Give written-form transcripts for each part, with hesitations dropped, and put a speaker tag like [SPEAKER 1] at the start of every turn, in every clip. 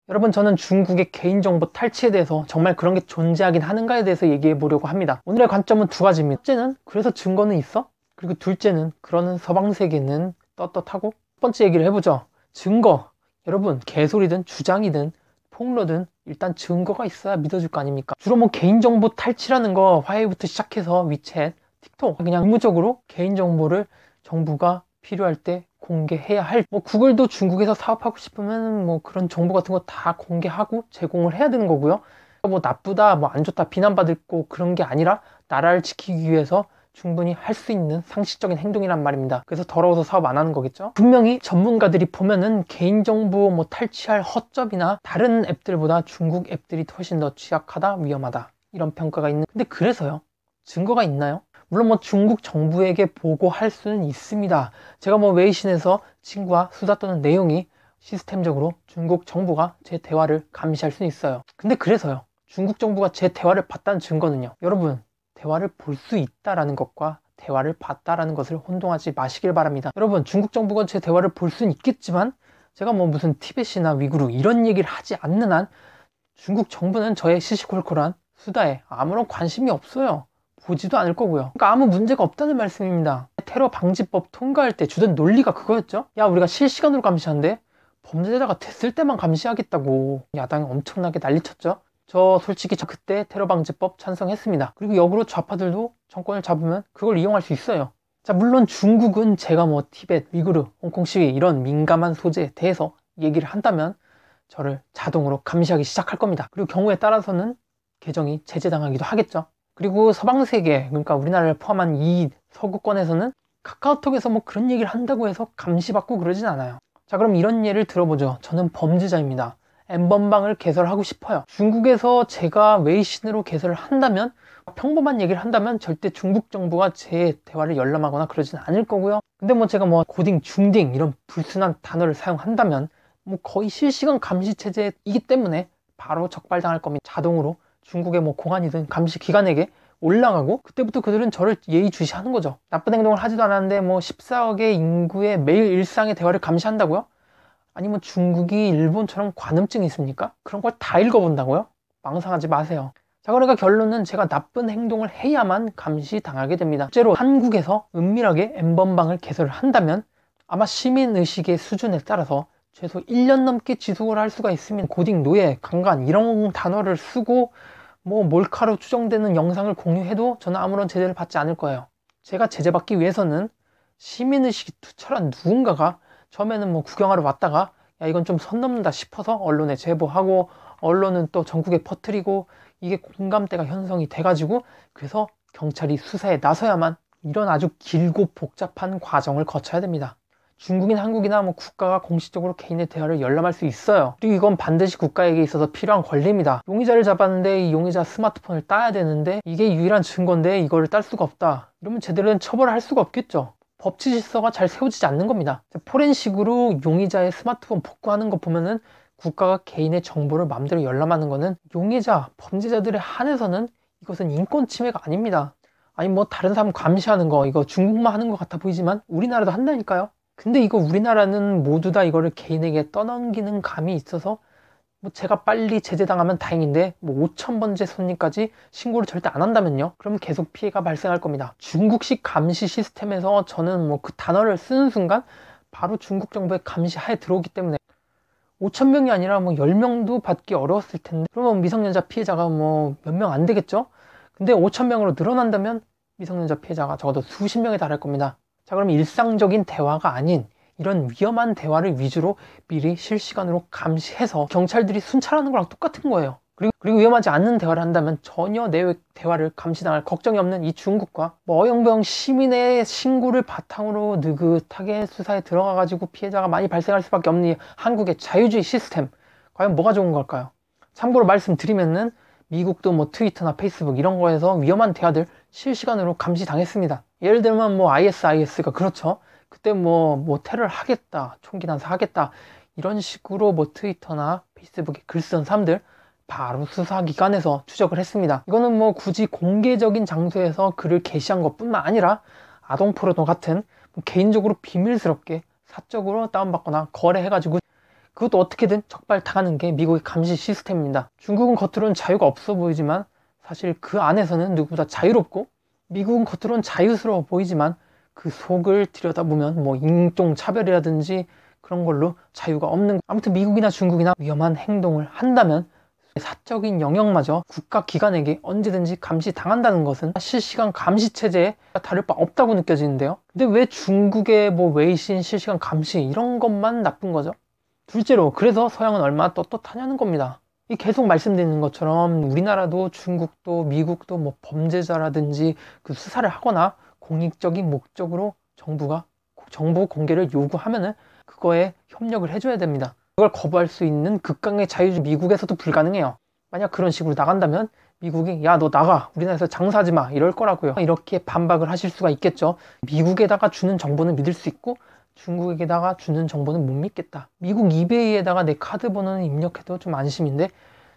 [SPEAKER 1] 여러분, 저는 중국의 개인정보 탈취에 대해서 정말 그런 게 존재하긴 하는가에 대해서 얘기해 보려고 합니다. 오늘의 관점은 두 가지입니다. 첫째는 그래서 증거는 있어? 그리고 둘째는 그러는 서방 세계는 떳떳하고? 첫 번째 얘기를 해보죠. 증거. 여러분, 개소리든 주장이든 폭로든 일단 증거가 있어야 믿어줄 거 아닙니까? 주로 뭐 개인정보 탈취라는 거 화웨이부터 시작해서 위챗, 틱톡 그냥 의무적으로 개인정보를 정부가 필요할 때 공개해야 할, 뭐 구글도 중국에서 사업하고 싶으면 뭐 그런 정보 같은 거 다 공개하고 제공을 해야 되는 거고요. 뭐 나쁘다, 뭐 안 좋다 비난받을 거 그런 게 아니라 나라를 지키기 위해서 충분히 할 수 있는 상식적인 행동이란 말입니다. 그래서 더러워서 사업 안 하는 거겠죠. 분명히 전문가들이 보면은 개인정보 뭐 탈취할 허점이나 다른 앱들보다 중국 앱들이 훨씬 더 취약하다, 위험하다 이런 평가가 있는. 근데 그래서요, 증거가 있나요? 물론 뭐 중국 정부에게 보고할 수는 있습니다. 제가 뭐 웨이신에서 친구와 수다 떠는 내용이 시스템적으로 중국 정부가 제 대화를 감시할 수는 있어요. 근데 그래서요, 중국 정부가 제 대화를 봤다는 증거는요, 여러분, 대화를 볼 수 있다라는 것과 대화를 봤다라는 것을 혼동하지 마시길 바랍니다. 여러분, 중국 정부가 제 대화를 볼 수는 있겠지만 제가 뭐 무슨 티벳이나 위구르 이런 얘기를 하지 않는 한 중국 정부는 저의 시시콜콜한 수다에 아무런 관심이 없어요. 보지도 않을 거고요. 그러니까 아무 문제가 없다는 말씀입니다. 테러 방지법 통과할 때 주된 논리가 그거였죠. 야, 우리가 실시간으로 감시하는데 범죄자가 됐을 때만 감시하겠다고 야당이 엄청나게 난리쳤죠. 저 솔직히 그때 테러 방지법 찬성했습니다. 그리고 역으로 좌파들도 정권을 잡으면 그걸 이용할 수 있어요. 자, 물론 중국은 제가 뭐 티벳, 위구르, 홍콩 시위 이런 민감한 소재에 대해서 얘기를 한다면 저를 자동으로 감시하기 시작할 겁니다. 그리고 경우에 따라서는 계정이 제재당하기도 하겠죠. 그리고 서방 세계, 그러니까 우리나라를 포함한 이 서구권에서는 카카오톡에서 뭐 그런 얘기를 한다고 해서 감시받고 그러진 않아요. 자, 그럼 이런 예를 들어보죠. 저는 범죄자입니다. N번방을 개설하고 싶어요. 중국에서 제가 웨이신으로 개설을 한다면, 평범한 얘기를 한다면 절대 중국 정부가 제 대화를 열람하거나 그러진 않을 거고요. 근데 뭐 제가 뭐 고딩, 중딩 이런 불순한 단어를 사용한다면 뭐 거의 실시간 감시 체제이기 때문에 바로 적발당할 겁니다. 자동으로 중국의 뭐 공안이든 감시 기관에게 올라가고, 그때부터 그들은 저를 예의주시하는 거죠. 나쁜 행동을 하지도 않았는데 뭐 14억의 인구의 매일 일상의 대화를 감시한다고요? 아니면 중국이 일본처럼 관음증이 있습니까? 그런 걸 다 읽어본다고요? 망상하지 마세요. 자, 그러니까 결론은 제가 나쁜 행동을 해야만 감시당하게 됩니다. 실제로 한국에서 은밀하게 N번방을 개설을 한다면 아마 시민의식의 수준에 따라서 최소 1년 넘게 지속을 할 수가 있습니다. 고딩, 노예, 강간 이런 단어를 쓰고 뭐 몰카로 추정되는 영상을 공유해도 저는 아무런 제재를 받지 않을 거예요. 제가 제재받기 위해서는 시민의식이 투철한 누군가가 처음에는 뭐 구경하러 왔다가 야, 이건 좀 선 넘는다 싶어서 언론에 제보하고, 언론은 또 전국에 퍼뜨리고, 이게 공감대가 형성이 돼가지고 그래서 경찰이 수사에 나서야만, 이런 아주 길고 복잡한 과정을 거쳐야 됩니다. 중국인, 한국이나 뭐 국가가 공식적으로 개인의 대화를 열람할 수 있어요. 그리고 이건 반드시 국가에게 있어서 필요한 권리입니다. 용의자를 잡았는데 이 용의자 스마트폰을 따야 되는데 이게 유일한 증거인데 이거를 딸 수가 없다. 이러면 제대로 된 처벌을 할 수가 없겠죠. 법치 질서가 잘 세워지지 않는 겁니다. 포렌식으로 용의자의 스마트폰 복구하는 거 보면은 국가가 개인의 정보를 마음대로 열람하는 거는 용의자, 범죄자들에 한해서는 이것은 인권 침해가 아닙니다. 아니 뭐 다른 사람 감시하는 거 이거 중국만 하는 것 같아 보이지만 우리나라도 한다니까요. 근데 이거 우리나라는 모두 다 이거를 개인에게 떠넘기는 감이 있어서 뭐 제가 빨리 제재당하면 다행인데 뭐 5,000번째 손님까지 신고를 절대 안 한다면요, 그러면 계속 피해가 발생할 겁니다. 중국식 감시 시스템에서 저는 뭐 그 단어를 쓰는 순간 바로 중국 정부의 감시하에 들어오기 때문에 5,000명이 아니라 뭐 10명도 받기 어려웠을 텐데, 그러면 미성년자 피해자가 뭐 몇 명 안 되겠죠? 근데 5,000명으로 늘어난다면 미성년자 피해자가 적어도 수십 명에 달할 겁니다. 자, 그럼 일상적인 대화가 아닌 이런 위험한 대화를 위주로 미리 실시간으로 감시해서 경찰들이 순찰하는 거랑 똑같은 거예요. 그리고 위험하지 않는 대화를 한다면 전혀 내 대화를 감시당할 걱정이 없는 이 중국과 뭐 어영부영 시민의 신고를 바탕으로 느긋하게 수사에 들어가가지고 피해자가 많이 발생할 수밖에 없는 이 한국의 자유주의 시스템, 과연 뭐가 좋은 걸까요? 참고로 말씀드리면은 미국도 뭐 트위터나 페이스북 이런 거에서 위험한 대화들 실시간으로 감시당했습니다. 예를 들면 뭐 ISIS가 그렇죠. 그때 뭐 테러를 하겠다, 총기 난사하겠다 이런 식으로 뭐 트위터나 페이스북에 글 쓰던 사람들 바로 수사기관에서 추적을 했습니다. 이거는 뭐 굳이 공개적인 장소에서 글을 게시한 것뿐만 아니라 아동 포르노 같은 뭐 개인적으로 비밀스럽게 사적으로 다운받거나 거래해가지고 그것도 어떻게든 적발당하는 게 미국의 감시 시스템입니다. 중국은 겉으로는 자유가 없어 보이지만 사실 그 안에서는 누구보다 자유롭고, 미국은 겉으로는 자유스러워 보이지만 그 속을 들여다보면 뭐 인종차별이라든지 그런 걸로 자유가 없는, 아무튼 미국이나 중국이나 위험한 행동을 한다면 사적인 영역마저 국가기관에게 언제든지 감시당한다는 것은 실시간 감시체제에 다를 바 없다고 느껴지는데요. 근데 왜 중국의 뭐 외신 실시간 감시 이런 것만 나쁜 거죠? 둘째로, 그래서 서양은 얼마나 떳떳하냐는 겁니다. 이 계속 말씀드리는 것처럼 우리나라도 중국도 미국도 뭐 범죄자라든지 그 수사를 하거나 공익적인 목적으로 정부가 정보 공개를 요구하면은 그거에 협력을 해줘야 됩니다. 그걸 거부할 수 있는 극강의 자유주의 미국에서도 불가능해요. 만약 그런 식으로 나간다면 미국이 야 너 나가, 우리나라에서 장사하지 마, 이럴 거라고요. 이렇게 반박을 하실 수가 있겠죠. 미국에다가 주는 정보는 믿을 수 있고 중국에다가 주는 정보는 못 믿겠다. 미국 이베이에다가 내 카드 번호는 입력해도 좀 안심인데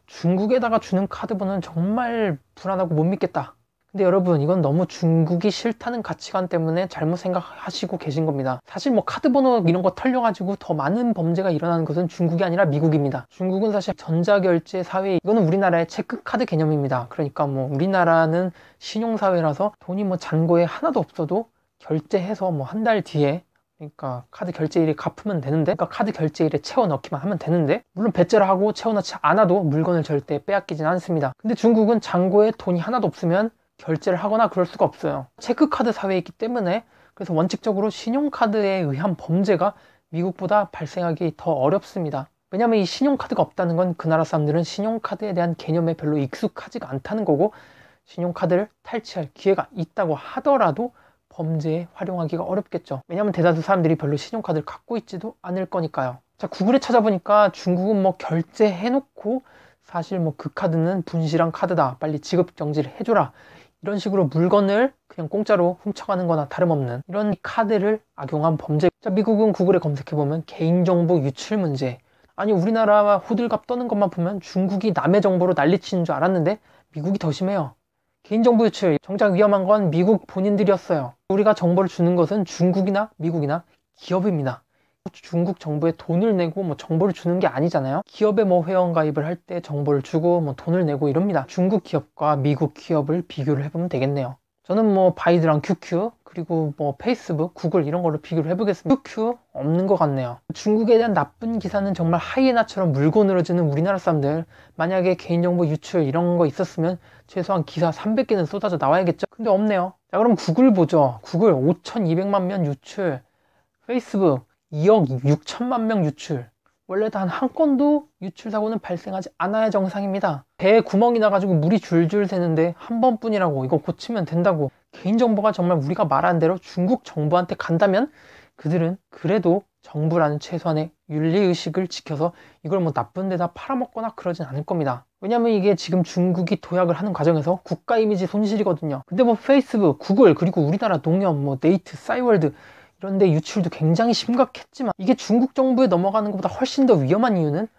[SPEAKER 1] 중국에다가 주는 카드 번호는 정말 불안하고 못 믿겠다. 근데 여러분, 이건 너무 중국이 싫다는 가치관 때문에 잘못 생각하시고 계신 겁니다. 사실 뭐 카드 번호 이런 거 털려가지고 더 많은 범죄가 일어나는 것은 중국이 아니라 미국입니다. 중국은 사실 전자결제 사회, 이거는 우리나라의 체크카드 개념입니다. 그러니까 뭐 우리나라는 신용사회라서 돈이 뭐 잔고에 하나도 없어도 결제해서 뭐 한 달 뒤에, 그러니까 카드 결제일에 갚으면 되는데, 그러니까 카드 결제일에 채워 넣기만 하면 되는데, 물론 배째를 하고 채워 넣지 않아도 물건을 절대 빼앗기진 않습니다. 근데 중국은 잔고에 돈이 하나도 없으면 결제를 하거나 그럴 수가 없어요. 체크카드 사회이기 때문에, 그래서 원칙적으로 신용카드에 의한 범죄가 미국보다 발생하기 더 어렵습니다. 왜냐하면 이 신용카드가 없다는 건 그 나라 사람들은 신용카드에 대한 개념에 별로 익숙하지가 않다는 거고, 신용카드를 탈취할 기회가 있다고 하더라도 범죄에 활용하기가 어렵겠죠. 왜냐하면 대다수 사람들이 별로 신용카드를 갖고 있지도 않을 거니까요. 자, 구글에 찾아보니까 중국은 뭐 결제해놓고 사실 뭐 그 카드는 분실한 카드다, 빨리 지급 정지를 해줘라, 이런 식으로 물건을 그냥 공짜로 훔쳐가는 거나 다름없는 이런 카드를 악용한 범죄. 자, 미국은 구글에 검색해보면 개인정보 유출 문제, 아니 우리나라와 호들갑 떠는 것만 보면 중국이 남의 정보로 난리치는 줄 알았는데 미국이 더 심해요. 개인정보 유출, 정작 위험한 건 미국 본인들이었어요. 우리가 정보를 주는 것은 중국이나 미국이나 기업입니다. 중국 정부에 돈을 내고 뭐 정보를 주는 게 아니잖아요. 기업에 뭐 회원가입을 할 때 정보를 주고 뭐 돈을 내고 이럽니다. 중국 기업과 미국 기업을 비교를 해보면 되겠네요. 저는 뭐 바이드랑 QQ, 그리고 뭐 페이스북, 구글 이런 걸로 비교를 해보겠습니다. QQ 없는 것 같네요. 중국에 대한 나쁜 기사는 정말 하이에나처럼 물고 늘어지는 우리나라 사람들, 만약에 개인정보 유출 이런 거 있었으면 최소한 기사 300개는 쏟아져 나와야겠죠. 근데 없네요. 자, 그럼 구글 보죠. 구글 5,200만 명 유출, 페이스북 2억 6천만 명 유출. 원래 단 한 건도 유출 사고는 발생하지 않아야 정상입니다. 배에 구멍이 나가지고 물이 줄줄 새는데 한 번뿐이라고, 이거 고치면 된다고. 개인정보가 정말 우리가 말한 대로 중국 정부한테 간다면 그들은 그래도 정부라는 최소한의 윤리의식을 지켜서 이걸 뭐 나쁜 데다 팔아먹거나 그러진 않을 겁니다. 왜냐면 이게 지금 중국이 도약을 하는 과정에서 국가 이미지 손실이거든요. 근데 뭐 페이스북, 구글, 그리고 우리나라 농협, 뭐 네이트, 싸이월드 이런데 유출도 굉장히 심각했지만 이게 중국 정부에 넘어가는 것보다 훨씬 더 위험한 이유는,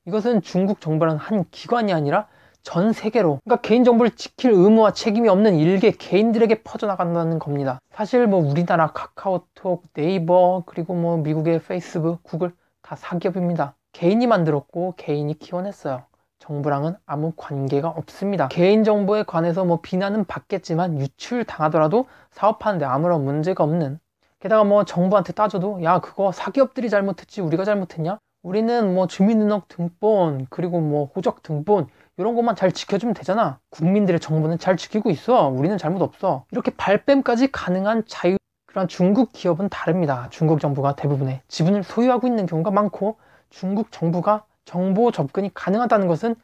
[SPEAKER 1] 이것은 중국 정부라는 한 기관이 아니라 전 세계로, 그러니까 개인정보를 지킬 의무와 책임이 없는 일개 개인들에게 퍼져나간다는 겁니다. 사실 뭐 우리나라 카카오톡, 네이버, 그리고 뭐 미국의 페이스북, 구글 다 사기업입니다. 개인이 만들었고 개인이 키워냈어요. 정부랑은 아무 관계가 없습니다. 개인정보에 관해서 뭐 비난은 받겠지만 유출 당하더라도 사업하는데 아무런 문제가 없는, 게다가 뭐 정부한테 따져도 야 그거 사기업들이 잘못했지 우리가 잘못했냐? 우리는 뭐 주민등록 등본, 그리고 뭐 호적 등본 이런 것만 잘 지켜주면 되잖아. 국민들의 정보는 잘 지키고 있어. 우리는 잘못 없어. 이렇게 발뺌까지 가능한 자유. 그러나 중국 기업은 다릅니다. 중국 정부가 대부분의 지분을 소유하고 있는 경우가 많고, 중국 정부가 정보 접근이 가능하다는 것은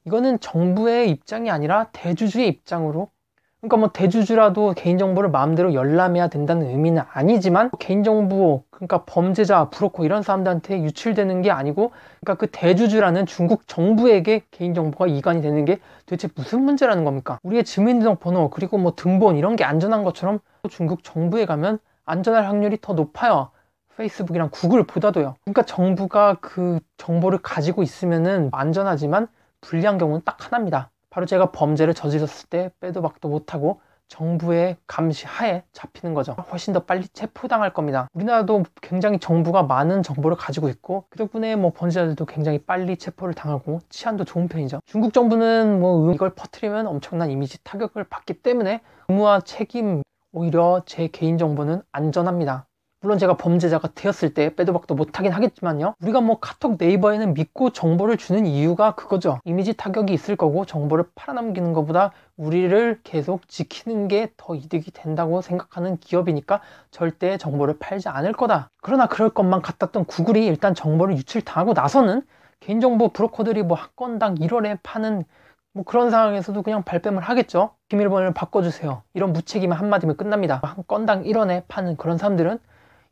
[SPEAKER 1] 이거는 정부의 입장이 아니라 대주주의 입장으로, 그러니까 뭐 대주주라도 개인정보를 마음대로 열람해야 된다는 의미는 아니지만, 개인정보, 그러니까 범죄자, 브로커 이런 사람들한테 유출되는 게 아니고, 그러니까 그 대주주라는 중국 정부에게 개인정보가 이관이 되는 게 도대체 무슨 문제라는 겁니까? 우리의 주민등록번호, 그리고 뭐 등본 이런 게 안전한 것처럼 중국 정부에 가면 안전할 확률이 더 높아요. 페이스북이랑 구글보다도요. 그러니까 정부가 그 정보를 가지고 있으면은 안전하지만 불리한 경우는 딱 하나입니다. 바로 제가 범죄를 저질렀을 때 빼도 박도 못하고 정부의 감시 하에 잡히는 거죠. 훨씬 더 빨리 체포당할 겁니다. 우리나라도 굉장히 정부가 많은 정보를 가지고 있고 그 덕분에 뭐 범죄자들도 굉장히 빨리 체포를 당하고 치안도 좋은 편이죠. 중국 정부는 뭐 이걸 퍼뜨리면 엄청난 이미지 타격을 받기 때문에 의무와 책임, 오히려 제 개인정보는 안전합니다. 물론 제가 범죄자가 되었을 때 빼도 박도 못하긴 하겠지만요. 우리가 뭐 카톡 네이버에는 믿고 정보를 주는 이유가 그거죠. 이미지 타격이 있을 거고 정보를 팔아넘기는 것보다 우리를 계속 지키는 게 더 이득이 된다고 생각하는 기업이니까 절대 정보를 팔지 않을 거다. 그러나 그럴 것만 같았던 구글이 일단 정보를 유출당하고 나서는 개인정보 브로커들이 뭐 한 건당 1원에 파는 뭐 그런 상황에서도 그냥 발뺌을 하겠죠. 비밀번호를 바꿔주세요. 이런 무책임한 한마디면 끝납니다. 한 건당 1원에 파는 그런 사람들은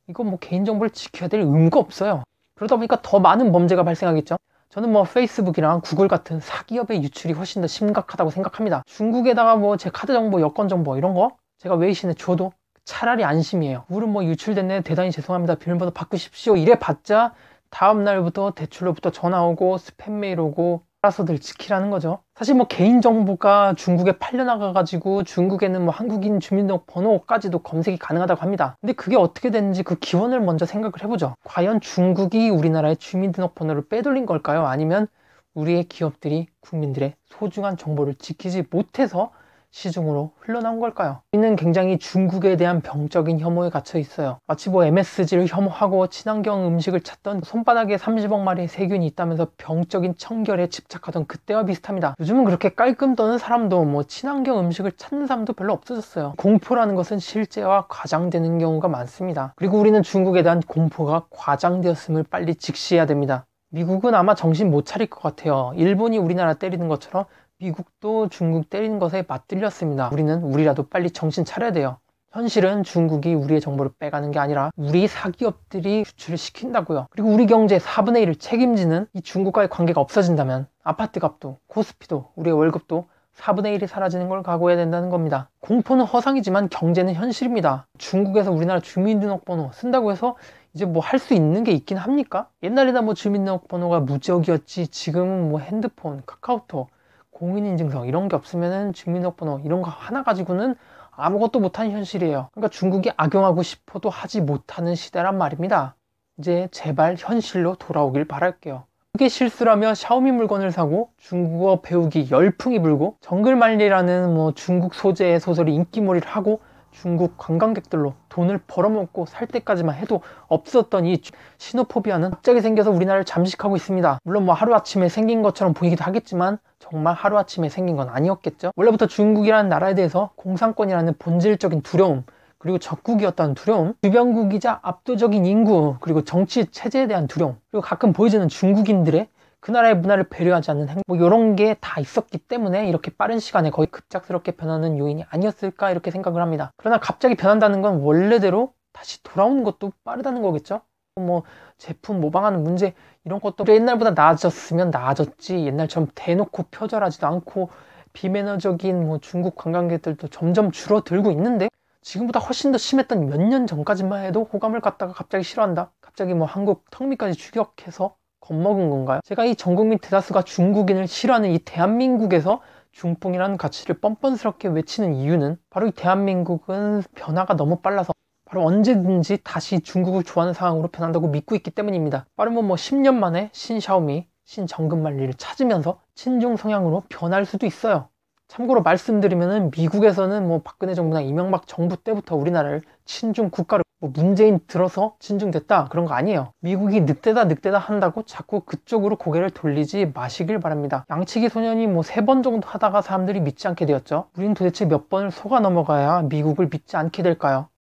[SPEAKER 1] 이거 뭐 개인정보를 지켜야 될 의무가 없어요. 그러다 보니까 더 많은 범죄가 발생하겠죠. 저는 뭐 페이스북이랑 구글 같은 사기업의 유출이 훨씬 더 심각하다고 생각합니다. 중국에다가 뭐 제 카드 정보, 여권 정보 이런 거 제가 웨이신에 줘도 차라리 안심이에요. 구글은 뭐 유출됐네, 대단히 죄송합니다, 비밀번호 바꾸십시오 이래 봤자 다음날부터 대출로부터 전화 오고 스팸 메일 오고 알아서들 지키라는 거죠. 사실 뭐 개인정보가 중국에 팔려나가가지고 중국에는 뭐 한국인 주민등록번호까지도 검색이 가능하다고 합니다. 근데 그게 어떻게 되는지 그 기원을 먼저 생각을 해보죠. 과연 중국이 우리나라의 주민등록번호를 빼돌린 걸까요? 아니면 우리의 기업들이 국민들의 소중한 정보를 지키지 못해서 시중으로 흘러나온 걸까요? 우리는 굉장히 중국에 대한 병적인 혐오에 갇혀 있어요. 마치 뭐 MSG를 혐오하고 친환경 음식을 찾던 손바닥에 30억 마리의 세균이 있다면서 병적인 청결에 집착하던 그때와 비슷합니다. 요즘은 그렇게 깔끔 떠는 사람도 뭐 친환경 음식을 찾는 사람도 별로 없어졌어요. 공포라는 것은 실제와 과장되는 경우가 많습니다. 그리고 우리는 중국에 대한 공포가 과장되었음을 빨리 직시해야 됩니다. 미국은 아마 정신 못 차릴 것 같아요. 일본이 우리나라 때리는 것처럼 미국도 중국 때리는 것에 맞들렸습니다. 우리는 우리라도 빨리 정신 차려야 돼요. 현실은 중국이 우리의 정보를 빼가는 게 아니라 우리 사기업들이 유출을 시킨다고요. 그리고 우리 경제 4분의 1을 책임지는 이 중국과의 관계가 없어진다면 아파트 값도 코스피도 우리의 월급도 4분의 1이 사라지는 걸 각오해야 된다는 겁니다. 공포는 허상이지만 경제는 현실입니다. 중국에서 우리나라 주민등록번호 쓴다고 해서 이제 뭐 할 수 있는 게 있긴 합니까? 옛날에나 뭐 주민등록번호가 무적이었지 지금은 뭐 핸드폰, 카카오톡, 공인인증서 이런 게 없으면은 주민등록번호 이런 거 하나 가지고는 아무것도 못하는 현실이에요. 그러니까 중국이 악용하고 싶어도 하지 못하는 시대란 말입니다. 이제 제발 현실로 돌아오길 바랄게요. 그게 실수라며 샤오미 물건을 사고 중국어 배우기 열풍이 불고 정글만리라는 뭐 중국 소재의 소설이 인기몰이를 하고 중국 관광객들로 돈을 벌어먹고 살 때까지만 해도 없었던 이 시노포비아는 갑자기 생겨서 우리나라를 잠식하고 있습니다. 물론 뭐 하루아침에 생긴 것처럼 보이기도 하겠지만 정말 하루아침에 생긴 건 아니었겠죠. 원래부터 중국이라는 나라에 대해서 공산권이라는 본질적인 두려움, 그리고 적국이었다는 두려움, 주변국이자 압도적인 인구, 그리고 정치 체제에 대한 두려움, 그리고 가끔 보여지는 중국인들의 그 나라의 문화를 배려하지 않는 행동, 뭐 이런 게 다 있었기 때문에 이렇게 빠른 시간에 거의 급작스럽게 변하는 요인이 아니었을까 이렇게 생각을 합니다. 그러나 갑자기 변한다는 건 원래대로 다시 돌아오는 것도 빠르다는 거겠죠. 뭐 제품 모방하는 문제 이런 것도 옛날보다 나아졌으면 나아졌지, 옛날처럼 대놓고 표절하지도 않고 비매너적인 뭐 중국 관광객들도 점점 줄어들고 있는데 지금보다 훨씬 더 심했던 몇 년 전까지만 해도 호감을 갖다가 갑자기 싫어한다, 갑자기 뭐 한국 턱밑까지 추격해서 겁먹은 건가요? 제가 이 전국민 대다수가 중국인을 싫어하는 이 대한민국에서 중뽕이라는 가치를 뻔뻔스럽게 외치는 이유는 바로 이 대한민국은 변화가 너무 빨라서 바로 언제든지 다시 중국을 좋아하는 상황으로 변한다고 믿고 있기 때문입니다. 빠르면 뭐 10년 만에 신샤오미, 신정근만리를 찾으면서 친중 성향으로 변할 수도 있어요. 참고로 말씀드리면은 미국에서는 뭐 박근혜 정부나 이명박 정부 때부터 우리나라를 친중 국가로 뭐 문재인 들어서 친중됐다 그런 거 아니에요. 미국이 늑대다 한다고 자꾸 그쪽으로 고개를 돌리지 마시길 바랍니다. 양치기 소년이 뭐 3번 정도 하다가 사람들이 믿지 않게 되었죠. 우린 도대체 몇 번을 속아 넘어가야 미국을 믿지 않게 될까요?